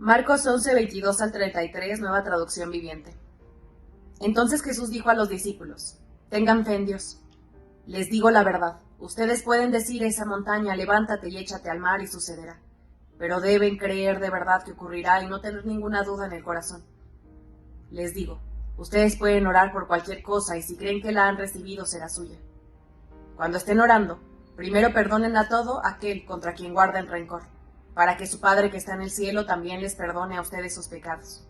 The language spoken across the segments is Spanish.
Marcos 11, 22 al 33, Nueva Traducción Viviente. Entonces Jesús dijo a los discípulos: tengan fe en Dios. Les digo la verdad, ustedes pueden decir a esa montaña: levántate y échate al mar, y sucederá. Pero deben creer de verdad que ocurrirá y no tener ninguna duda en el corazón. Les digo, ustedes pueden orar por cualquier cosa y si creen que la han recibido será suya. Cuando estén orando, primero perdonen a todo aquel contra quien guarden rencor, para que su Padre que está en el cielo también les perdone a ustedes sus pecados.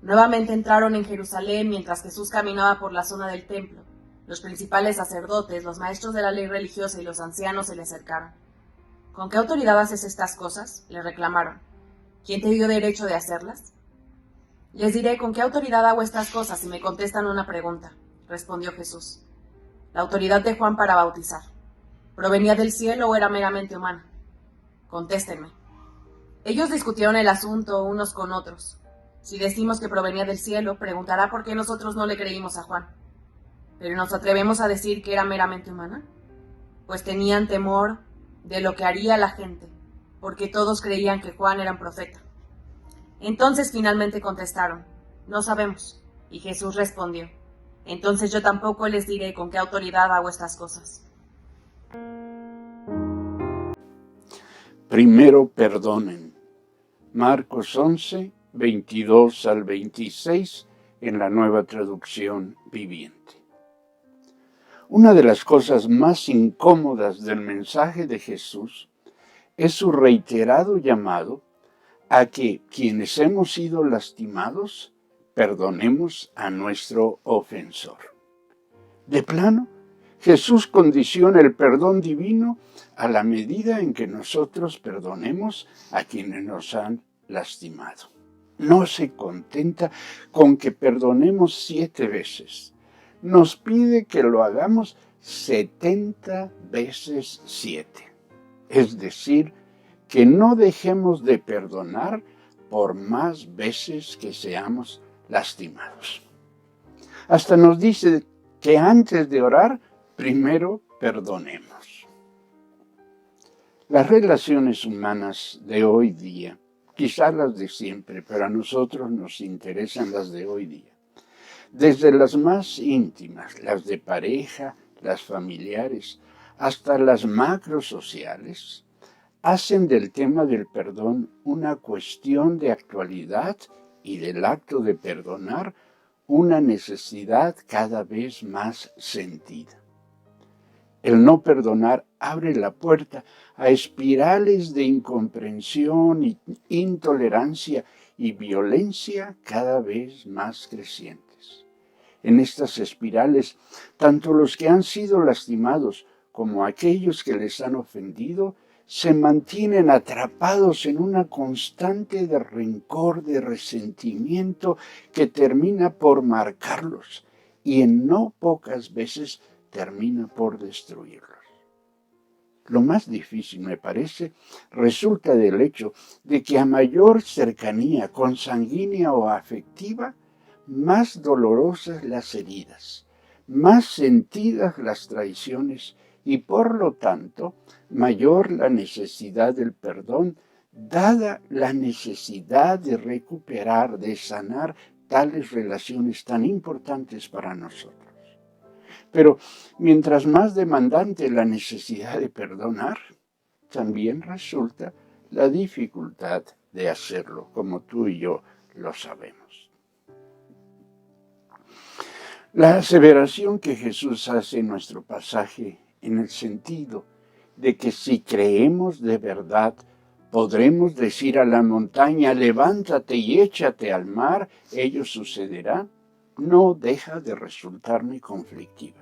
Nuevamente entraron en Jerusalén mientras Jesús caminaba por la zona del templo. Los principales sacerdotes, los maestros de la ley religiosa y los ancianos se le acercaron. ¿Con qué autoridad haces estas cosas?, le reclamaron. ¿Quién te dio derecho de hacerlas? Les diré con qué autoridad hago estas cosas si me contestan una pregunta, respondió Jesús. La autoridad de Juan para bautizar, ¿provenía del cielo o era meramente humana? Contéstenme. Ellos discutieron el asunto unos con otros. Si decimos que provenía del cielo, preguntará por qué nosotros no le creímos a Juan. ¿Pero nos atrevemos a decir que era meramente humana? Pues tenían temor de lo que haría la gente, porque todos creían que Juan era un profeta. Entonces finalmente contestaron: no sabemos. Y Jesús respondió: entonces yo tampoco les diré con qué autoridad hago estas cosas. Primero perdonen. Marcos 11, 22 al 26 en la Nueva Traducción Viviente. Una de las cosas más incómodas del mensaje de Jesús es su reiterado llamado a que quienes hemos sido lastimados perdonemos a nuestro ofensor. De plano, Jesús condiciona el perdón divino a la medida en que nosotros perdonemos a quienes nos han lastimado. No se contenta con que perdonemos 7 veces. Nos pide que lo hagamos 70 veces 7. Es decir, que no dejemos de perdonar por más veces que seamos lastimados. Hasta nos dice que antes de orar, primero perdonemos. Las relaciones humanas de hoy día, quizás las de siempre, pero a nosotros nos interesan las de hoy día. Desde las más íntimas, las de pareja, las familiares, hasta las macrosociales, hacen del tema del perdón una cuestión de actualidad y del acto de perdonar una necesidad cada vez más sentida. El no perdonar abre la puerta a espirales de incomprensión, intolerancia y violencia cada vez más crecientes. En estas espirales, tanto los que han sido lastimados como aquellos que les han ofendido se mantienen atrapados en una constante de rencor, de resentimiento que termina por marcarlos y en no pocas veces termina por destruirlos. Lo más difícil, me parece, resulta del hecho de que a mayor cercanía consanguínea o afectiva, más dolorosas las heridas, más sentidas las traiciones y por lo tanto mayor la necesidad del perdón, dada la necesidad de recuperar, de sanar tales relaciones tan importantes para nosotros. Pero mientras más demandante la necesidad de perdonar, también resulta la dificultad de hacerlo, como tú y yo lo sabemos. La aseveración que Jesús hace en nuestro pasaje, en el sentido de que si creemos de verdad, podremos decir a la montaña: levántate y échate al mar, ello sucederá, no deja de resultarme conflictiva.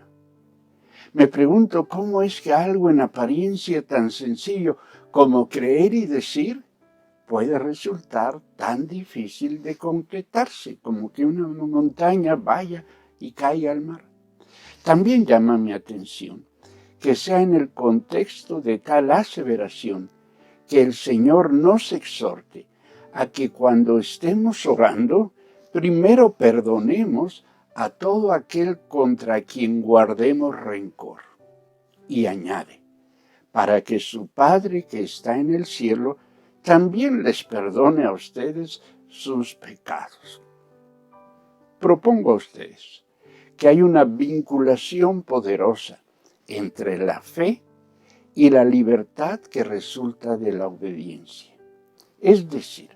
Me pregunto cómo es que algo en apariencia tan sencillo como creer y decir puede resultar tan difícil de concretarse, como que una montaña vaya y caiga al mar. También llama mi atención que sea en el contexto de tal aseveración que el Señor nos exhorte a que cuando estemos orando, primero perdonemos a todo aquel contra quien guardemos rencor. Y añade: para que su Padre que está en el cielo también les perdone a ustedes sus pecados. Propongo a ustedes que hay una vinculación poderosa entre la fe y la libertad que resulta de la obediencia. Es decir,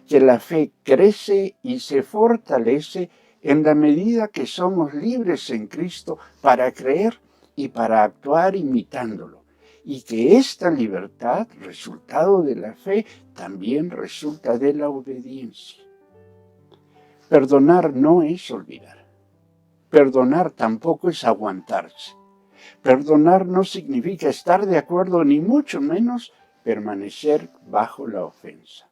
que la fe crece y se fortalece en la medida que somos libres en Cristo para creer y para actuar imitándolo, y que esta libertad, resultado de la fe, también resulta de la obediencia. Perdonar no es olvidar. Perdonar tampoco es aguantarse. Perdonar no significa estar de acuerdo, ni mucho menos permanecer bajo la ofensa.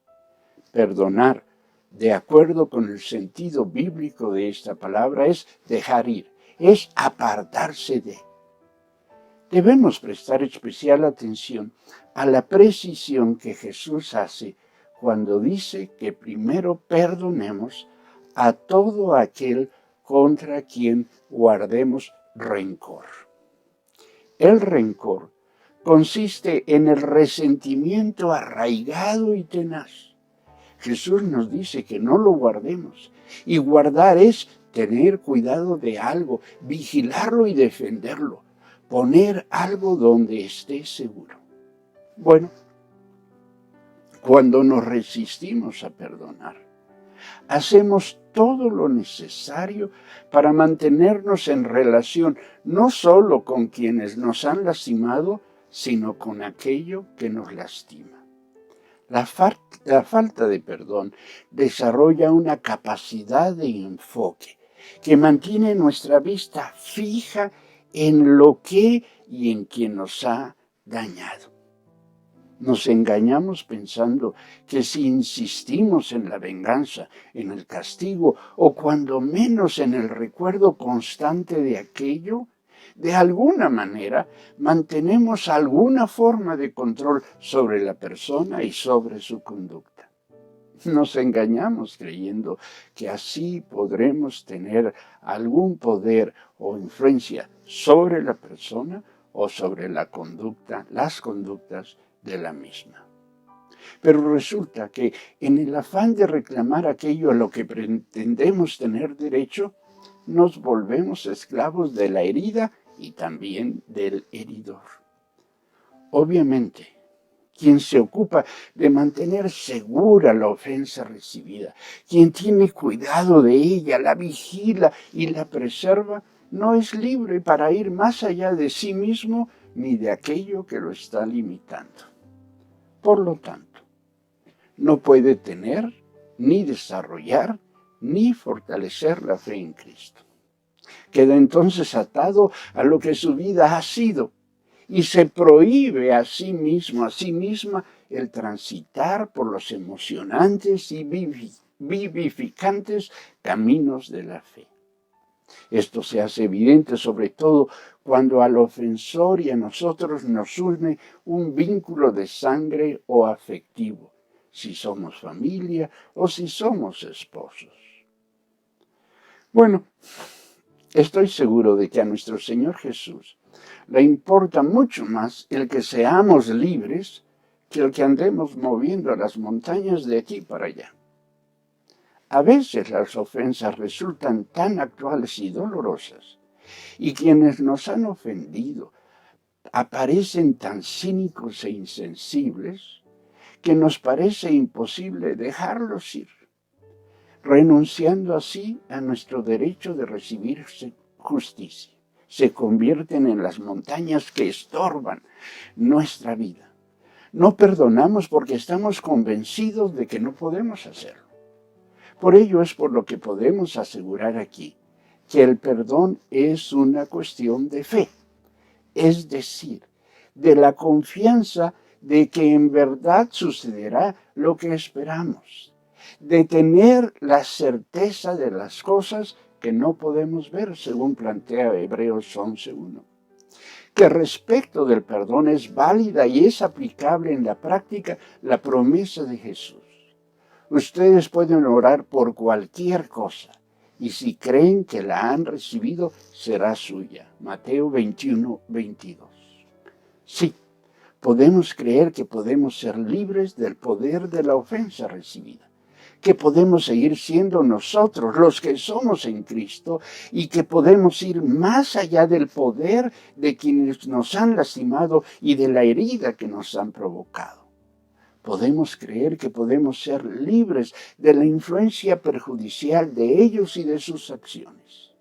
Perdonar, de acuerdo con el sentido bíblico de esta palabra, es dejar ir, es apartarse de. Debemos prestar especial atención a la precisión que Jesús hace cuando dice que primero perdonemos a todo aquel contra quien guardemos rencor. El rencor consiste en el resentimiento arraigado y tenaz. Jesús nos dice que no lo guardemos, y guardar es tener cuidado de algo, vigilarlo y defenderlo, poner algo donde esté seguro. Bueno, cuando nos resistimos a perdonar, hacemos todo lo necesario para mantenernos en relación no solo con quienes nos han lastimado, sino con aquello que nos lastima. La falta de perdón desarrolla una capacidad de enfoque que mantiene nuestra vista fija en lo que y en quien nos ha dañado. Nos engañamos pensando que si insistimos en la venganza, en el castigo o cuando menos en el recuerdo constante de aquello, de alguna manera mantenemos alguna forma de control sobre la persona y sobre su conducta. Nos engañamos creyendo que así podremos tener algún poder o influencia sobre la persona o sobre la conducta, las conductas de la misma. Pero resulta que en el afán de reclamar aquello a lo que pretendemos tener derecho, nos volvemos esclavos de la herida y también del heridor. Obviamente, quien se ocupa de mantener segura la ofensa recibida, quien tiene cuidado de ella, la vigila y la preserva, no es libre para ir más allá de sí mismo ni de aquello que lo está limitando. Por lo tanto, no puede tener, ni desarrollar, ni fortalecer la fe en Cristo. Queda entonces atado a lo que su vida ha sido y se prohíbe a sí mismo, a sí misma, el transitar por los emocionantes y vivificantes caminos de la fe. Esto se hace evidente sobre todo cuando al ofensor y a nosotros nos une un vínculo de sangre o afectivo, si somos familia o si somos esposos. Bueno, estoy seguro de que a nuestro Señor Jesús le importa mucho más el que seamos libres que el que andemos moviendo las montañas de aquí para allá. A veces las ofensas resultan tan actuales y dolorosas, y quienes nos han ofendido aparecen tan cínicos e insensibles que nos parece imposible dejarlos ir, renunciando así a nuestro derecho de recibir justicia. Se convierten en las montañas que estorban nuestra vida. No perdonamos porque estamos convencidos de que no podemos hacerlo. Por ello es por lo que podemos asegurar aquí que el perdón es una cuestión de fe, es decir, de la confianza de que en verdad sucederá lo que esperamos, de tener la certeza de las cosas que no podemos ver, según plantea Hebreos 11:1. Que respecto del perdón es válida y es aplicable en la práctica la promesa de Jesús. Ustedes pueden orar por cualquier cosa, y si creen que la han recibido, será suya. Mateo 21:22. Sí, podemos creer que podemos ser libres del poder de la ofensa recibida, que podemos seguir siendo nosotros los que somos en Cristo y que podemos ir más allá del poder de quienes nos han lastimado y de la herida que nos han provocado. Podemos creer que podemos ser libres de la influencia perjudicial de ellos y de sus acciones.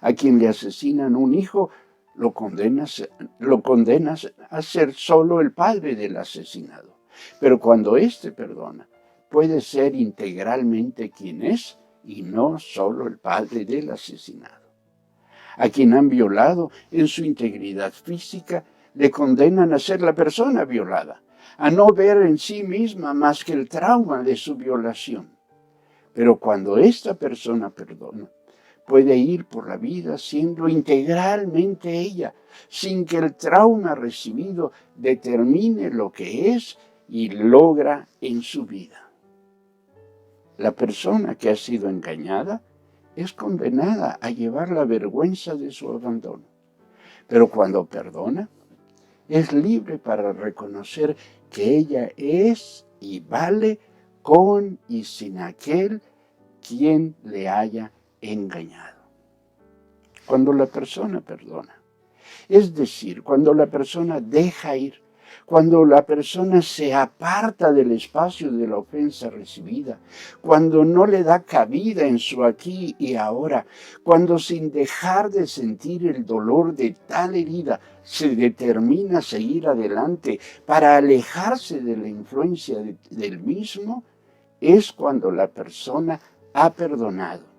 A quien le asesinan un hijo, lo condenas a ser solo el padre del asesinado. Pero cuando éste perdona, puede ser integralmente quien es y no solo el padre del asesinado. A quien han violado en su integridad física, le condenan a ser la persona violada, a no ver en sí misma más que el trauma de su violación. Pero cuando esta persona perdona, puede ir por la vida siendo integralmente ella, sin que el trauma recibido determine lo que es y logra en su vida. La persona que ha sido engañada es condenada a llevar la vergüenza de su abandono. Pero cuando perdona, es libre para reconocer que ella es y vale con y sin aquel quien le haya engañado. Cuando la persona perdona, es decir, cuando la persona deja ir, cuando la persona se aparta del espacio de la ofensa recibida, cuando no le da cabida en su aquí y ahora, cuando sin dejar de sentir el dolor de tal herida se determina a seguir adelante para alejarse de la influencia del mismo, es cuando la persona ha perdonado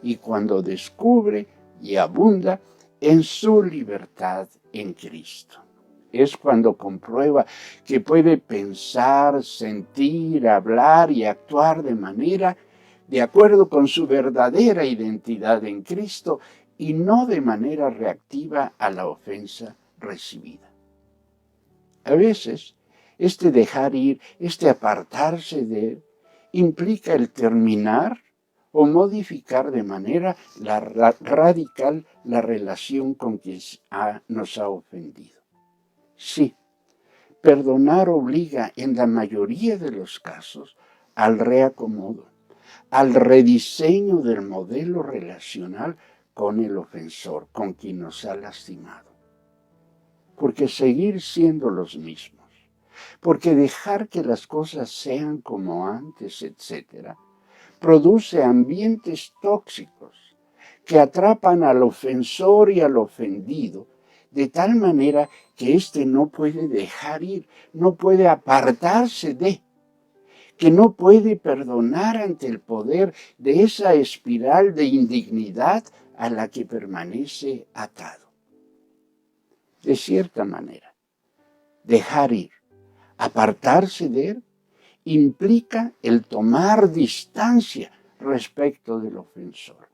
y cuando descubre y abunda en su libertad en Cristo. Es cuando comprueba que puede pensar, sentir, hablar y actuar de manera de acuerdo con su verdadera identidad en Cristo y no de manera reactiva a la ofensa recibida. A veces, este dejar ir, este apartarse de él, implica el terminar o modificar de manera radical la relación con quien nos ha ofendido. Sí, perdonar obliga en la mayoría de los casos al reacomodo, al rediseño del modelo relacional con el ofensor, con quien nos ha lastimado. Porque seguir siendo los mismos, porque dejar que las cosas sean como antes, etc., produce ambientes tóxicos que atrapan al ofensor y al ofendido, de tal manera que éste no puede dejar ir, no puede apartarse de, que no puede perdonar ante el poder de esa espiral de indignidad a la que permanece atado. De cierta manera, dejar ir, apartarse de él, implica el tomar distancia respecto del ofensor.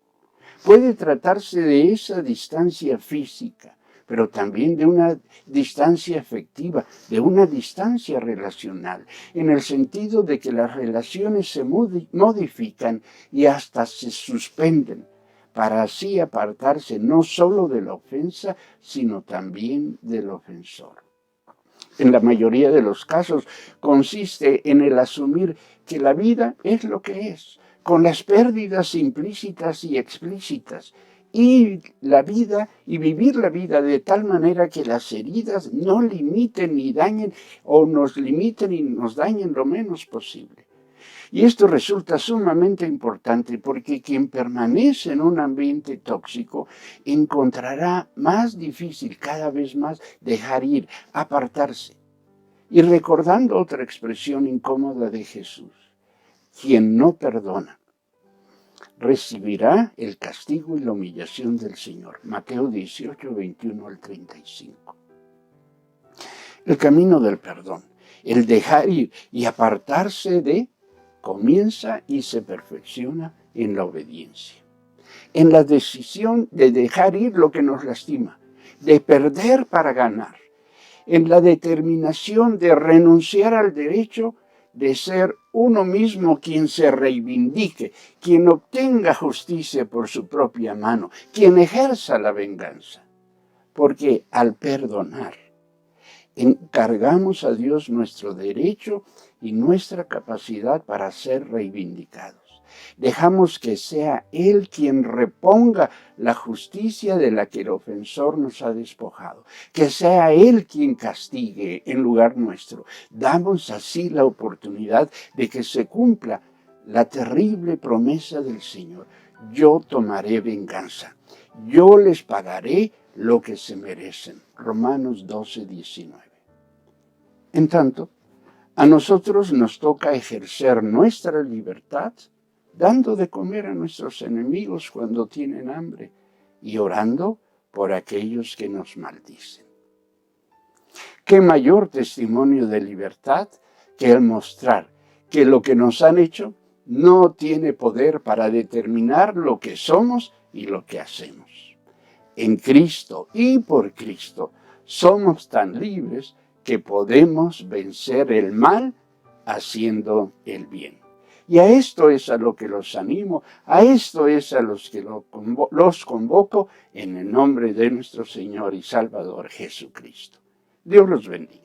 Puede tratarse de esa distancia física, pero también de una distancia afectiva, de una distancia relacional, en el sentido de que las relaciones se modifican y hasta se suspenden, para así apartarse no solo de la ofensa, sino también del ofensor. En la mayoría de los casos consiste en el asumir que la vida es lo que es, con las pérdidas implícitas y explícitas, y la vida y vivir la vida de tal manera que las heridas no limiten ni dañen o nos limiten y nos dañen lo menos posible. Y esto resulta sumamente importante porque quien permanece en un ambiente tóxico encontrará más difícil cada vez más dejar ir, apartarse. Y recordando otra expresión incómoda de Jesús, quien no perdona recibirá el castigo y la humillación del Señor. Mateo 18, 21 al 35. El camino del perdón, el dejar ir y apartarse de, comienza y se perfecciona en la obediencia. En la decisión de dejar ir lo que nos lastima, de perder para ganar. En la determinación de renunciar al derecho de ser uno mismo quien se reivindique, quien obtenga justicia por su propia mano, quien ejerza la venganza. Porque al perdonar, Encargamos a Dios nuestro derecho y nuestra capacidad para ser reivindicados. Dejamos que sea Él quien reponga la justicia de la que el ofensor nos ha despojado. Que sea Él quien castigue en lugar nuestro. Damos así la oportunidad de que se cumpla la terrible promesa del Señor. Yo tomaré venganza. Yo les pagaré lo que se merecen. Romanos 12:19. En tanto, a nosotros nos toca ejercer nuestra libertad dando de comer a nuestros enemigos cuando tienen hambre y orando por aquellos que nos maldicen. ¿Qué mayor testimonio de libertad que el mostrar que lo que nos han hecho no tiene poder para determinar lo que somos y lo que hacemos? En Cristo y por Cristo somos tan libres que podemos vencer el mal haciendo el bien. Y a esto es a lo que los animo, a esto es a los que los convoco en el nombre de nuestro Señor y Salvador Jesucristo. Dios los bendiga.